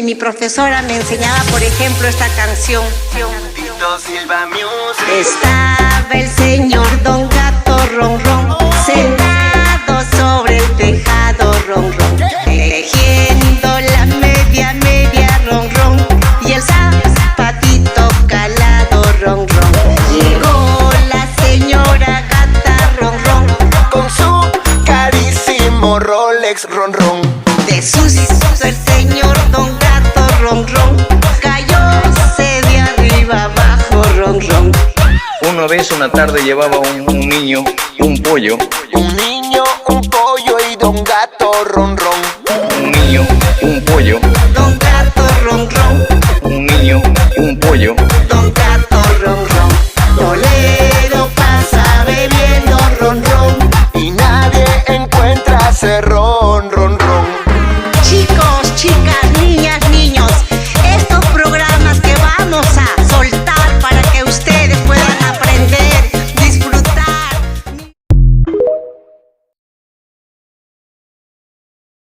Mi profesora me enseñaba, por ejemplo, esta canción. Estaba el señor Don Gato Ron Ron, sentado sobre el tejado Ron Ron, tejiendo la media media Ron Ron, y el zapatito calado Ron Ron. Llegó la señora Gata Ron Ron, con su carísimo Rolex Ron Ron. de susto el señor Don Gato Ron Ron, cayóse de arriba abajo Ron Ron. Una vez, una tarde, llevaba un niño un pollo. Un niño, un pollo y Don Gato Ron Ron. Un niño, un pollo.